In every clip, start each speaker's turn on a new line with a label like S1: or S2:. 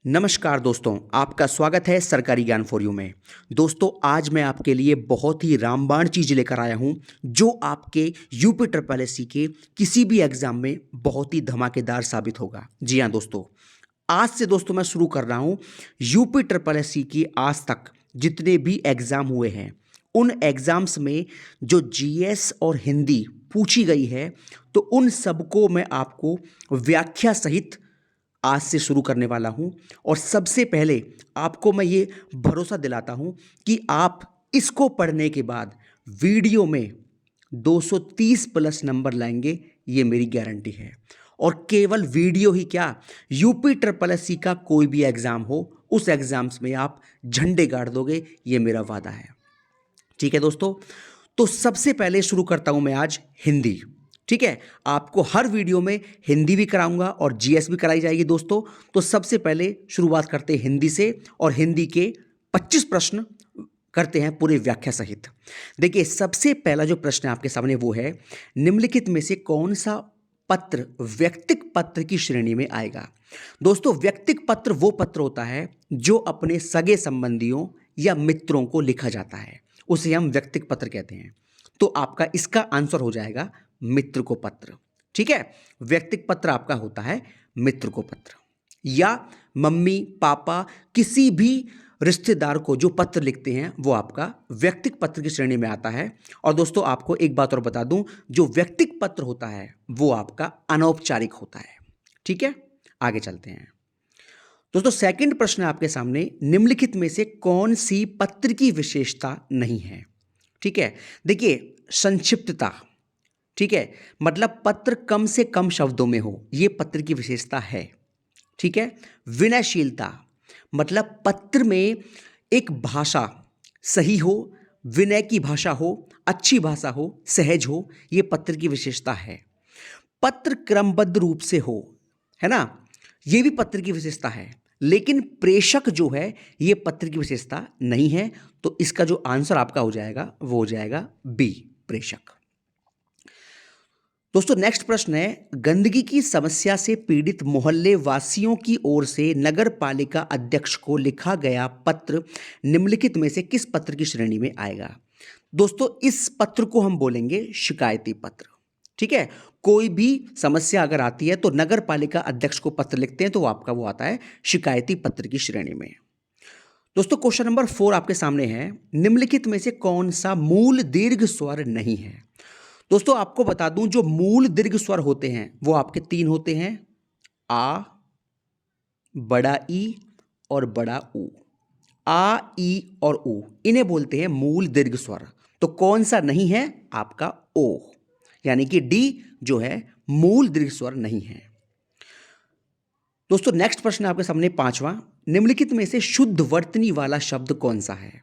S1: नमस्कार दोस्तों, आपका स्वागत है सरकारी ज्ञान फॉर यू में। दोस्तों, आज मैं आपके लिए बहुत ही रामबाण चीज़ लेकर आया हूं जो आपके यूपी ट्रिपल एससी के किसी भी एग्जाम में बहुत ही धमाकेदार साबित होगा। जी हाँ दोस्तों, आज से दोस्तों मैं शुरू कर रहा हूं यूपी ट्रिपल एससी की आज तक जितने भी एग्ज़ाम हुए हैं उन एग्ज़ाम्स में जो जीएस और हिंदी पूछी गई है तो उन सबको मैं आपको व्याख्या सहित आज से शुरू करने वाला हूं। और सबसे पहले आपको मैं ये भरोसा दिलाता हूं कि आप इसको पढ़ने के बाद वीडियो में 230 प्लस नंबर लाएंगे, ये मेरी गारंटी है। और केवल वीडियो ही क्या, यूपी ट्रिपल एससी का कोई भी एग्ज़ाम हो उस एग्ज़ाम्स में आप झंडे गाड़ दोगे, ये मेरा वादा है। ठीक है दोस्तों, तो सबसे पहले शुरू करता हूं मैं आज हिंदी। ठीक है, आपको हर वीडियो में हिंदी भी कराऊंगा और जीएस भी कराई जाएगी दोस्तों। तो सबसे पहले शुरुआत करते हैं हिंदी से और हिंदी के 25 प्रश्न करते हैं पूरे व्याख्या सहित। देखिए, सबसे पहला जो प्रश्न है आपके सामने वो है, निम्नलिखित में से कौन सा पत्र व्यक्तिक पत्र की श्रेणी में आएगा। दोस्तों, व्यक्तिक पत्र वो पत्र होता है जो अपने सगे संबंधियों या मित्रों को लिखा जाता है, उसे हम व्यक्तिक पत्र कहते हैं। तो आपका इसका आंसर हो जाएगा मित्र को पत्र। ठीक है, व्यक्तिक पत्र आपका होता है मित्र को पत्र, या मम्मी पापा किसी भी रिश्तेदार को जो पत्र लिखते हैं वो आपका व्यक्तिक पत्र की श्रेणी में आता है। और दोस्तों, आपको एक बात और बता दूं, जो व्यक्तिक पत्र होता है वो आपका अनौपचारिक होता है। ठीक है, आगे चलते हैं दोस्तों। सेकंड प्रश्न है आपके सामने, निम्नलिखित में से कौन सी पत्र की विशेषता नहीं है। ठीक है, देखिए, संक्षिप्तता। ठीक है, मतलब पत्र कम से कम शब्दों में हो, यह पत्र की विशेषता है। ठीक है, विनयशीलता, मतलब पत्र में एक भाषा सही हो, विनय की भाषा हो, अच्छी भाषा हो, सहज हो, यह पत्र की विशेषता है। पत्र क्रमबद्ध रूप से हो, है ना, यह भी पत्र की विशेषता है। लेकिन प्रेषक जो है यह पत्र की विशेषता नहीं है। तो इसका जो आंसर आपका हो जाएगा वो हो जाएगा बी, प्रेषक। दोस्तों, नेक्स्ट प्रश्न है, गंदगी की समस्या से पीड़ित मोहल्ले वासियों की ओर से नगर पालिका अध्यक्ष को लिखा गया पत्र निम्नलिखित में से किस पत्र की श्रेणी में आएगा। दोस्तों, इस पत्र को हम बोलेंगे शिकायती पत्र। ठीक है, कोई भी समस्या अगर आती है तो नगर पालिका अध्यक्ष को पत्र लिखते हैं तो आपका वो आता है शिकायती पत्र की श्रेणी में। दोस्तों, क्वेश्चन नंबर 4 आपके सामने है, निम्नलिखित में से कौन सा मूल दीर्घ स्वर नहीं है। दोस्तों, आपको बता दूं, जो मूल दीर्घ स्वर होते हैं वो आपके 3 होते हैं, आ, बड़ा ई और बड़ा ऊ। आ, ई और ऊ, इन्हें बोलते हैं मूल दीर्घ स्वर। तो कौन सा नहीं है, आपका ओ, यानी कि डी जो है मूल दीर्घ स्वर नहीं है। दोस्तों, नेक्स्ट प्रश्न आपके सामने 5वां, निम्नलिखित में से शुद्ध वर्तनी वाला शब्द कौन सा है।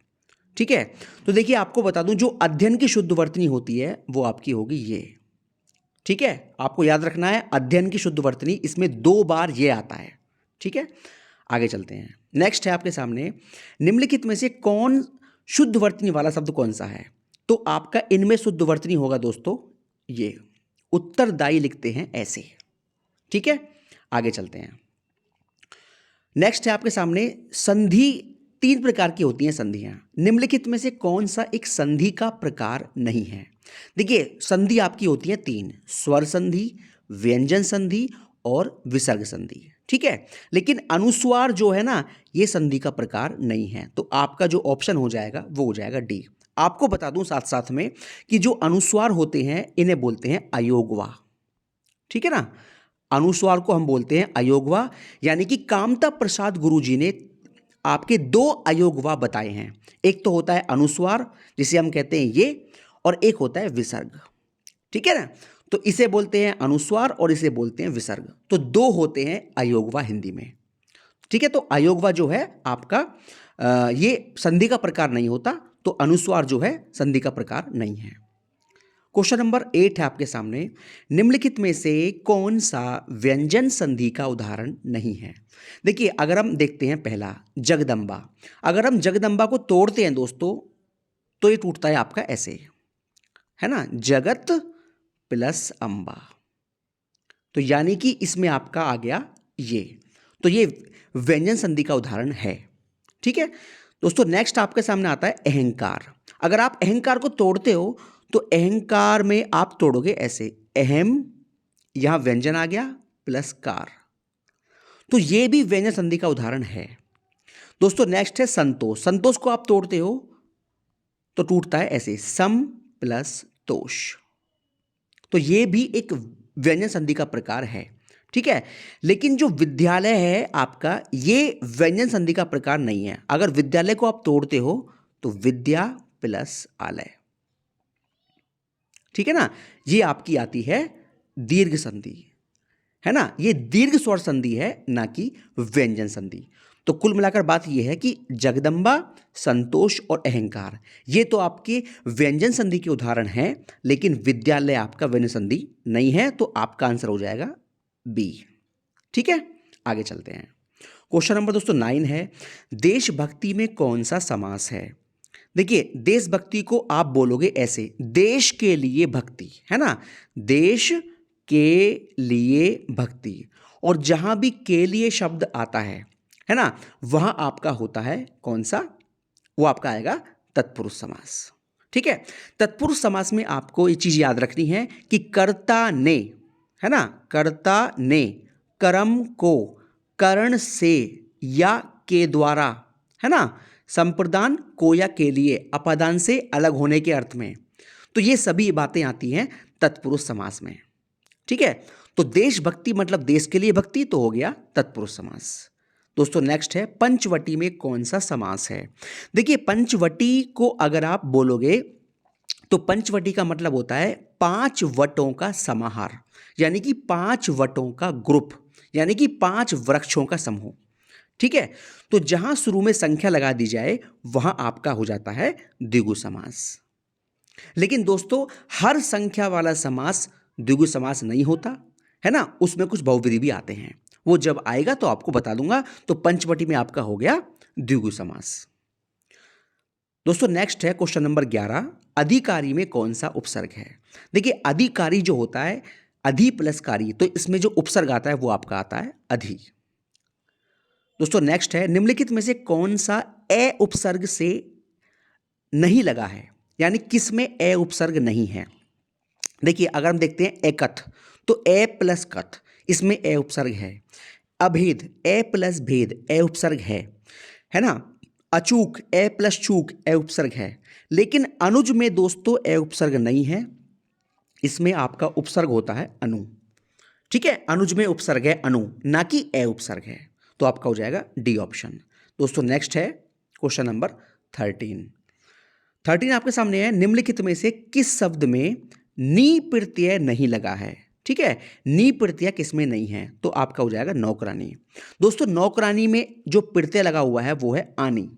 S1: ठीक है, तो देखिए, आपको बता दूं, जो अध्ययन की शुद्ध वर्तनी होती है वो आपकी होगी ये। ठीक है, आपको याद रखना है, अध्ययन की शुद्ध वर्तनी, इसमें 2 बार ये आता है। ठीक है, आगे चलते हैं। नेक्स्ट है आपके सामने, निम्नलिखित में से कौन शुद्ध वर्तनी वाला शब्द कौन सा है। तो आपका इनमें शुद्ध वर्तनी होगा दोस्तों ये, उत्तरदायी लिखते हैं ऐसे। ठीक है, आगे चलते हैं। नेक्स्ट है आपके सामने, संधि 3 प्रकार की होती हैं संधियां, निम्नलिखित में से कौन सा एक संधि का प्रकार नहीं है। देखिए, संधि आपकी होती है 3, स्वर संधि, व्यंजन संधि और विसर्ग संधि। ठीक है, लेकिन अनुस्वार जो है ना, ये संधि का प्रकार नहीं है। तो आपका जो ऑप्शन हो जाएगा वो हो जाएगा डी। आपको बता दूं साथ साथ में कि जो अनुस्वार होते हैं इन्हें बोलते हैं अयोगवा। ठीक है ना, अनुस्वार को हम बोलते हैं अयोगवा, यानी कि कामता प्रसाद गुरुजी ने आपके 2 अयोगवा बताए हैं। एक तो होता है अनुस्वार जिसे हम कहते हैं ये, और एक होता है विसर्ग। ठीक है ना, तो इसे बोलते हैं अनुस्वार और इसे बोलते हैं विसर्ग। तो 2 होते हैं अयोगवा हिंदी में। ठीक है, तो अयोगवा जो है आपका ये संधि का प्रकार नहीं होता, तो अनुस्वार जो है संधि का प्रकार नहीं है। क्वेश्चन नंबर 8 है आपके सामने, निम्नलिखित में से कौन सा व्यंजन संधि का उदाहरण नहीं है। देखिए, अगर हम देखते हैं पहला जगदम्बा, अगर हम जगदम्बा को तोड़ते हैं दोस्तों तो ये टूटता है आपका ऐसे, है ना, जगत प्लस अंबा। तो यानी कि इसमें आपका आ गया ये, तो ये व्यंजन संधि का उदाहरण है। ठीक है दोस्तों, नेक्स्ट आपके सामने आता है अहंकार। अगर आप अहंकार को तोड़ते हो तो अहंकार में आप तोड़ोगे ऐसे, अहम, यहां व्यंजन आ गया प्लस कार, तो यह भी व्यंजन संधि का उदाहरण है। दोस्तों नेक्स्ट है संतोष। संतोष को आप तोड़ते हो तो टूटता है ऐसे, सम प्लस तोष, तो यह भी एक व्यंजन संधि का प्रकार है। ठीक है, लेकिन जो विद्यालय है आपका, ये व्यंजन संधि का प्रकार नहीं है। अगर विद्यालय को आप तोड़ते हो तो विद्या प्लस आलय, ठीक है ना, ये आपकी आती है दीर्घ संधि, है ना, ये दीर्घ स्वर संधि है, ना कि व्यंजन संधि। तो कुल मिलाकर बात यह है कि जगदम्बा, संतोष और अहंकार ये तो आपके व्यंजन संधि के उदाहरण हैं, लेकिन विद्यालय आपका व्यंजन संधि नहीं है, तो आपका आंसर हो जाएगा बी। ठीक है, आगे चलते हैं। क्वेश्चन नंबर दोस्तों 9 है, देशभक्ति में कौन सा समास है? देखिए, देशभक्ति को आप बोलोगे ऐसे, देश के लिए भक्ति, है ना, देश के लिए भक्ति, और जहां भी के लिए शब्द आता है ना, वहां आपका होता है कौन सा, वो आपका आएगा तत्पुरुष समास। ठीक है, तत्पुरुष समास में आपको ये चीज याद रखनी है कि कर्ता ने, है ना, कर्ता ने कर्म को करण से या के द्वारा, है ना, संप्रदान को या के लिए, अपादान से अलग होने के अर्थ में, तो ये सभी बातें आती हैं तत्पुरुष समास में। ठीक है, तो देशभक्ति मतलब देश के लिए भक्ति, तो हो गया तत्पुरुष समास। दोस्तों नेक्स्ट है, पंचवटी में कौन सा समास है? देखिए, पंचवटी को अगर आप बोलोगे तो पंचवटी का मतलब होता है 5 वटों का समाहार, यानी कि 5 वटों का ग्रुप, यानी कि 5 वृक्षों का समूह। ठीक है, तो जहां शुरू में संख्या लगा दी जाए वहां आपका हो जाता है द्विगु समास। लेकिन दोस्तों, हर संख्या वाला समास द्विगु समास नहीं होता, है ना, उसमें कुछ बहुव्रीहि भी आते हैं, वो जब आएगा तो आपको बता दूंगा। तो पंचवटी में आपका हो गया द्विगु समास। दोस्तों नेक्स्ट है क्वेश्चन नंबर 11, अधिकारी में कौन सा उपसर्ग है? देखिए, अधिकारी जो होता है अधि प्लस कारी, तो इसमें जो उपसर्ग आता है वो आपका आता है अधि। दोस्तों नेक्स्ट है, निम्नलिखित में से कौन सा ए उपसर्ग से नहीं लगा है, यानी किस में ए उपसर्ग नहीं है? देखिए, अगर हम देखते हैं एकथ, तो ए प्लस कथ, इसमें ए उपसर्ग है। अभेद, ए प्लस भेद, ए उपसर्ग है ना। अचूक, ए प्लस चूक, ए उपसर्ग है। लेकिन अनुज में दोस्तों ए उपसर्ग नहीं है, इसमें आपका उपसर्ग होता है अनु। ठीक है, अनुज में उपसर्ग है अनु, ना कि ए उपसर्ग है, तो आपका हो जाएगा डी ऑप्शन। दोस्तों नेक्स्ट है क्वेश्चन नंबर 13 आपके सामने है, निम्नलिखित में से किस शब्द में नी प्रत्यय नहीं लगा है? ठीक है, नी प्रत्यय किसमें नहीं है? तो आपका हो जाएगा नौकरानी। दोस्तों नौकरानी में जो प्रत्यय लगा हुआ है वो है आनी।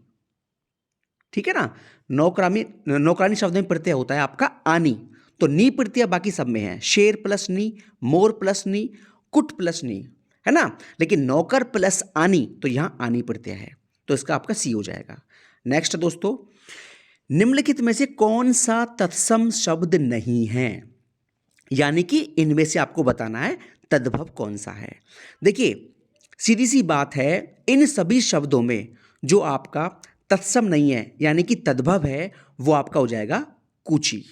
S1: ठीक है ना, नौकरानी शब्द में प्रत्यय होता है आपका आनी, तो नी प्रत्यय बाकी सब में है, शेर प्लस नी, मोर प्लस नी, कुट प्लस नी, है ना, लेकिन नौकर प्लस आनी, तो यहां आनी प्रत्यय है, तो इसका आपका सी हो जाएगा। नेक्स्ट दोस्तों, निम्नलिखित में से कौन सा तत्सम शब्द नहीं है, यानी कि इनमें से आपको बताना है तद्भव कौन सा है। देखिए, सीधी सी बात है, इन सभी शब्दों में जो आपका तत्सम नहीं है यानी कि तद्भव है, वो आपका हो जाएगा कूची।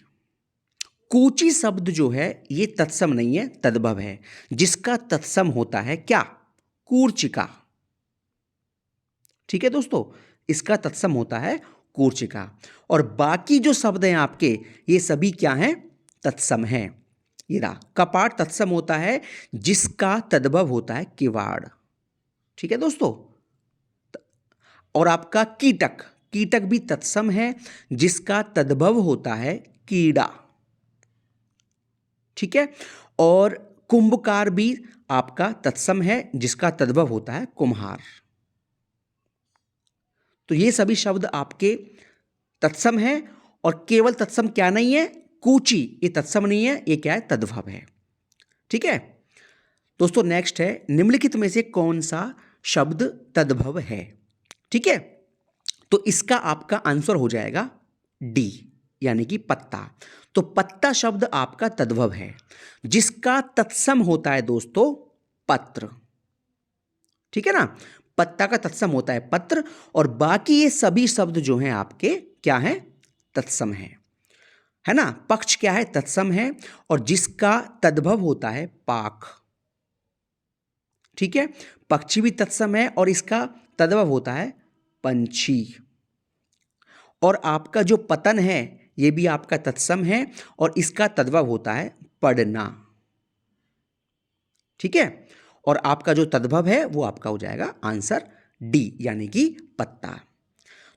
S1: कूची शब्द जो है ये तत्सम नहीं है, तद्भव है, जिसका तत्सम होता है क्या? कूर्चिका। ठीक है दोस्तों, इसका तत्सम होता है कूर्चिका, और बाकी जो शब्द हैं आपके ये सभी क्या हैं? तत्सम हैं। ये रहा, कपाट तत्सम होता है जिसका तद्भव होता है किवाड़। ठीक है दोस्तों, और आपका कीटक, कीटक भी तत्सम है जिसका तद्भव होता है कीड़ा। ठीक है, और कुंभकार भी आपका तत्सम है जिसका तद्भव होता है कुम्हार। तो ये सभी शब्द आपके तत्सम है, और केवल तत्सम क्या नहीं है? कूची, ये तत्सम नहीं है, ये क्या है? तद्भव है। ठीक है दोस्तों, नेक्स्ट है, निम्नलिखित में से कौन सा शब्द तद्भव है? ठीक है, तो इसका आपका आंसर हो जाएगा डी, यानी कि पत्ता। तो पत्ता शब्द आपका तद्भव है जिसका तत्सम होता है दोस्तों पत्र। ठीक है ना, पत्ता का तत्सम होता है पत्र, और बाकी ये सभी शब्द जो हैं आपके क्या हैं, तत्सम है ना। पक्ष क्या है, तत्सम है, और जिसका तद्भव होता है पाक। ठीक है, पक्षी भी तत्सम है और इसका तद्भव होता है पंछी। और आपका जो पतन है ये भी आपका तत्सम है और इसका तद्भव होता है पढ़ना। ठीक है, और आपका जो तद्भव है वो आपका हो जाएगा आंसर डी, यानी कि पत्ता।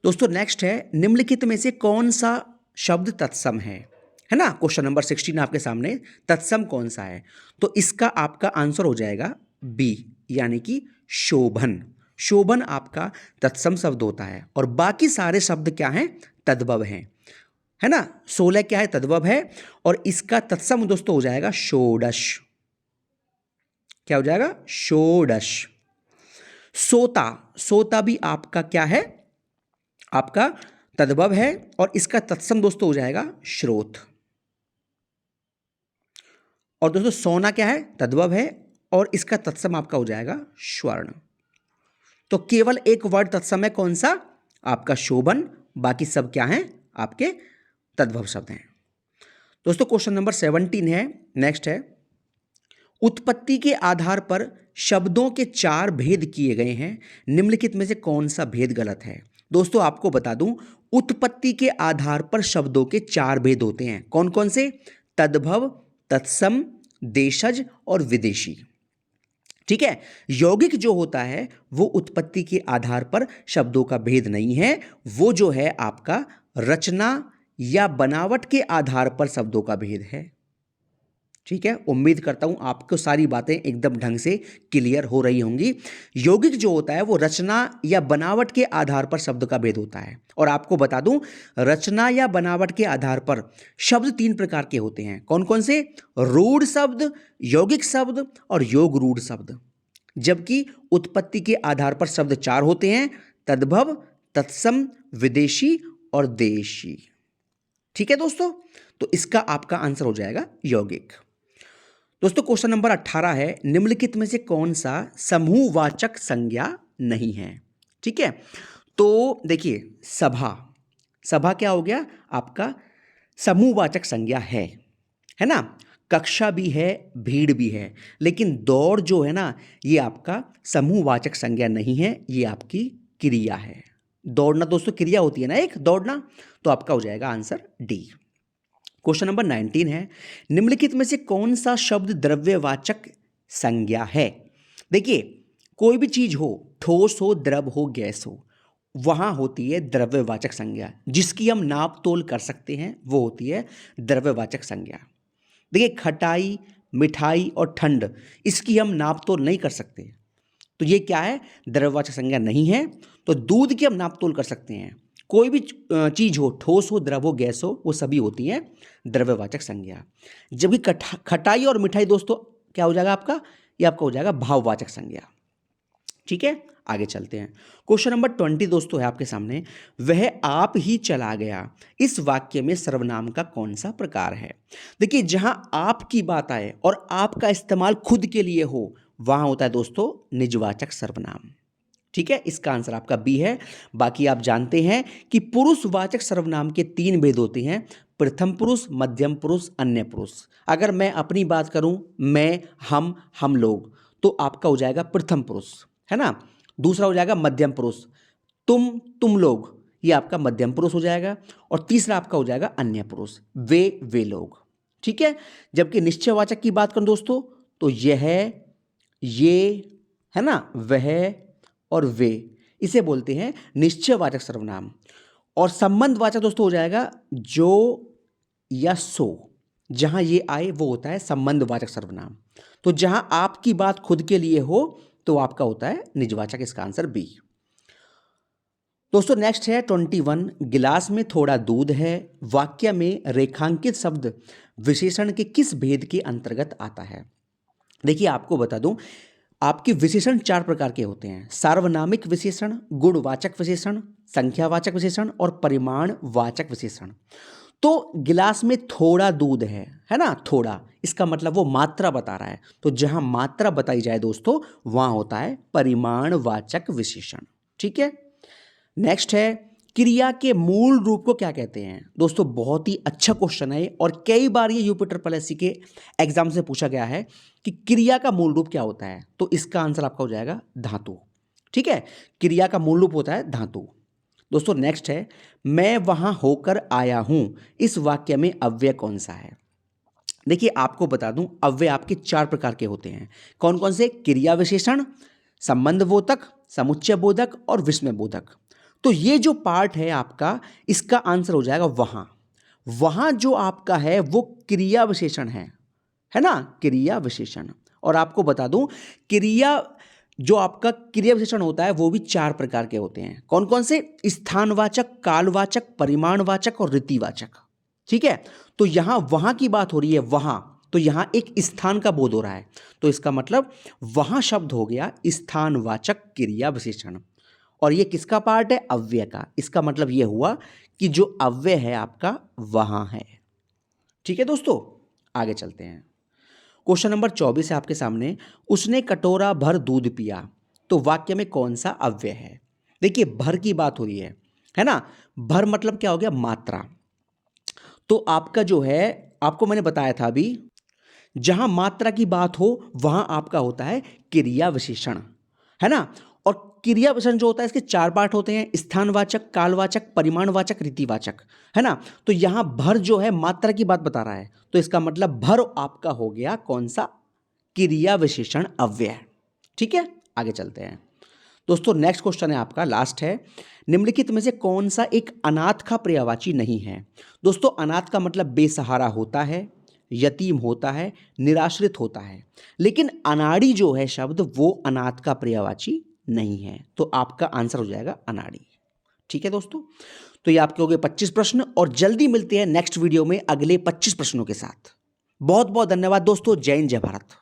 S1: दोस्तों नेक्स्ट है, निम्नलिखित में से कौन सा शब्द तत्सम है ना। क्वेश्चन नंबर 16 आपके सामने, तत्सम कौन सा है, तो इसका आपका आंसर हो जाएगा बी, यानी कि शोभन। शोभन आपका तत्सम शब्द होता है और बाकी सारे शब्द क्या हैं, तद्भव हैं, है ना। 16 क्या है, तद्भव है, और इसका तत्सम दोस्तों हो जाएगा षोडश। क्या हो जाएगा, षोडश। सोता, सोता भी आपका क्या है, आपका तद्भव है और इसका तत्सम दोस्तों हो जाएगा श्रोत। और दोस्तों सोना क्या है, तद्भव है और इसका तत्सम आपका हो जाएगा स्वर्ण। तो केवल एक वर्ड तत्सम है, कौन सा, आपका शोभन, बाकी सब क्या हैं, आपके तद्भव शब्द हैं। दोस्तों क्वेश्चन नंबर 17 है, नेक्स्ट है, उत्पत्ति के आधार पर शब्दों के 4 भेद किए गए हैं, निम्नलिखित में से कौन सा भेद गलत है। दोस्तों आपको बता दूं, उत्पत्ति के आधार पर शब्दों के 4 भेद होते हैं, कौन कौन से, तद्भव, तत्सम, देशज और विदेशी। ठीक है, यौगिक जो होता है वो उत्पत्ति के आधार पर शब्दों का भेद नहीं है, वो जो है आपका रचना या बनावट के आधार पर शब्दों का भेद है। ठीक है, उम्मीद करता हूं आपको सारी बातें एकदम ढंग से क्लियर हो रही होंगी। यौगिक जो होता है वो रचना या बनावट के आधार पर शब्द का भेद होता है, और आपको बता दूं, रचना या बनावट के आधार पर शब्द 3 प्रकार के होते हैं, कौन कौन से, रूढ़ शब्द, यौगिक शब्द और योग रूढ़ शब्द। जबकि उत्पत्ति के आधार पर शब्द 4 होते हैं, तद्भव, तत्सम, विदेशी और देशी। ठीक है दोस्तों, तो इसका आपका आंसर हो जाएगा यौगिक। दोस्तों क्वेश्चन नंबर 18 है, निम्नलिखित में से कौन सा समूहवाचक संज्ञा नहीं है। ठीक है, तो देखिए, सभा, सभा क्या हो गया आपका, समूहवाचक संज्ञा है ना। कक्षा भी है, भीड़ भी है, लेकिन दौड़ जो है ना, ये आपका समूहवाचक संज्ञा नहीं है, ये आपकी क्रिया है। दौड़ना दोस्तों क्रिया होती है ना एक, दौड़ना, तो आपका हो जाएगा आंसर डी। क्वेश्चन नंबर 19 है, निम्नलिखित में से कौन सा शब्द द्रव्यवाचक संज्ञा है। देखिए, कोई भी चीज हो, ठोस हो, द्रव हो, गैस हो, वहां होती है द्रव्यवाचक संज्ञा, जिसकी हम नाप तोल कर सकते हैं वो होती है द्रव्यवाचक संज्ञा। देखिए, खटाई, मिठाई और ठंड, इसकी हम नाप तोल नहीं कर सकते, तो ये क्या है, द्रव्यवाचक संज्ञा नहीं है। तो दूध की हम नाप तोल कर सकते हैं। कोई भी चीज हो, ठोस हो, द्रव हो, गैस हो, वो सभी होती हैं द्रव्यवाचक संज्ञा। जबकि खटाई और मिठाई दोस्तों क्या हो जाएगा आपका, ये आपका हो जाएगा भाववाचक संज्ञा। ठीक है, आगे चलते हैं। क्वेश्चन नंबर 20 दोस्तों है आपके सामने, वह आप ही चला गया, इस वाक्य में सर्वनाम का कौन सा प्रकार है। देखिए, जहां आप की बात आए और आपका इस्तेमाल खुद के लिए हो, वहां होता है दोस्तों निजवाचक सर्वनाम। ठीक है, इसका आंसर आपका बी है। बाकी आप जानते हैं कि पुरुषवाचक सर्वनाम के 3 भेद होते हैं, प्रथम पुरुष, मध्यम पुरुष, अन्य पुरुष। अगर मैं अपनी बात करूं, मैं, हम लोग, तो आपका हो जाएगा प्रथम पुरुष, है ना। दूसरा हो जाएगा मध्यम पुरुष, तुम लोग, ये आपका मध्यम पुरुष हो जाएगा। और तीसरा आपका हो जाएगा अन्य पुरुष, वे लोग। ठीक है, जबकि निश्चयवाचक की बात करूं दोस्तों, तो यह, ये, है ना, वह और वे, इसे बोलते हैं निश्चयवाचक सर्वनाम। और संबंधवाचक दोस्तों हो जाएगा जो या सो, जहां ये आए वो होता है संबंधवाचक सर्वनाम। तो जहां आपकी बात खुद के लिए हो तो आपका होता है निजवाचक, इसका आंसर बी। दोस्तों नेक्स्ट है 21, गिलास में थोड़ा दूध है, वाक्य में रेखांकित शब्द विशेषण के किस भेद के अंतर्गत आता है। देखिए, आपको बता दूं, आपके विशेषण 4 प्रकार के होते हैं, सार्वनामिक विशेषण, गुणवाचक विशेषण, संख्यावाचक विशेषण और परिमाणवाचक विशेषण। तो गिलास में थोड़ा दूध है ना, थोड़ा, इसका मतलब वो मात्रा बता रहा है। तो जहां मात्रा बताई जाए दोस्तों, वहां होता है परिमाणवाचक विशेषण। ठीक है। नेक्स्ट है, क्रिया के मूल रूप को क्या कहते हैं? दोस्तों बहुत ही अच्छा क्वेश्चन है और कई बार ये यूपी ट्रिपल एससी के एग्जाम से पूछा गया है कि क्रिया का मूल रूप क्या होता है। तो इसका आंसर आपका हो जाएगा धातु। ठीक है, क्रिया का मूल रूप होता है धातु। दोस्तों नेक्स्ट है, मैं वहां होकर आया हूं, इस वाक्य में अव्यय कौन सा है? देखिए आपको बता दूं, अव्यय आपके 4 प्रकार के होते हैं। कौन कौन से? क्रिया विशेषण, संबंध बोधक, समुच्चय बोधक और विस्मय बोधक। तो ये जो पार्ट है आपका, इसका आंसर हो जाएगा वहां। वहां जो आपका है वो क्रिया विशेषण है ना, क्रिया विशेषण। और आपको बता दूं, क्रिया जो आपका क्रिया विशेषण होता है वो भी 4 प्रकार के होते हैं। कौन कौन से? स्थानवाचक, कालवाचक, परिमाणवाचक और रीतिवाचक। ठीक है, तो यहां वहां की बात हो रही है, वहां, तो यहां एक स्थान का बोध हो रहा है, तो इसका मतलब वहां शब्द हो गया स्थानवाचक क्रिया विशेषण। और ये किसका पार्ट है? अव्यय का। इसका मतलब यह हुआ कि जो अव्यय है आपका वहां है। ठीक है दोस्तों, आगे चलते हैं। क्वेश्चन नंबर 24 है आपके सामने, उसने कटोरा भर दूध पिया, तो वाक्य में कौन सा अव्यय है? देखिए भर की बात हो रही है ना, भर मतलब क्या हो गया? मात्रा। तो आपका जो है, आपको मैंने बताया था अभी, जहां मात्रा की बात हो वहां आपका होता है क्रिया विशेषण, है ना। और क्रिया विशेषण जो होता है इसके 4 पार्ट होते हैं, स्थानवाचक, कालवाचक, परिमाणवाचक, रीतिवाचक, है ना। तो यहां भर जो है मात्रा की बात बता रहा है, तो इसका मतलब भर आपका हो गया कौन सा? क्रिया विशेषण अव्यय। ठीक है, आगे चलते हैं दोस्तों। नेक्स्ट क्वेश्चन है आपका, लास्ट है, निम्नलिखित में से कौन सा एक अनाथ का पर्यायवाची नहीं है? दोस्तों अनाथ का मतलब बेसहारा होता है, यतीम होता है, निराश्रित होता है, लेकिन अनाड़ी जो है शब्द वो अनाथ का पर्यायवाची नहीं है। तो आपका आंसर हो जाएगा अनाड़ी। ठीक है दोस्तों, तो ये आपके हो गए 25 प्रश्न और जल्दी मिलते हैं नेक्स्ट वीडियो में अगले 25 प्रश्नों के साथ। बहुत बहुत धन्यवाद दोस्तों। जय हिंद, जय भारत।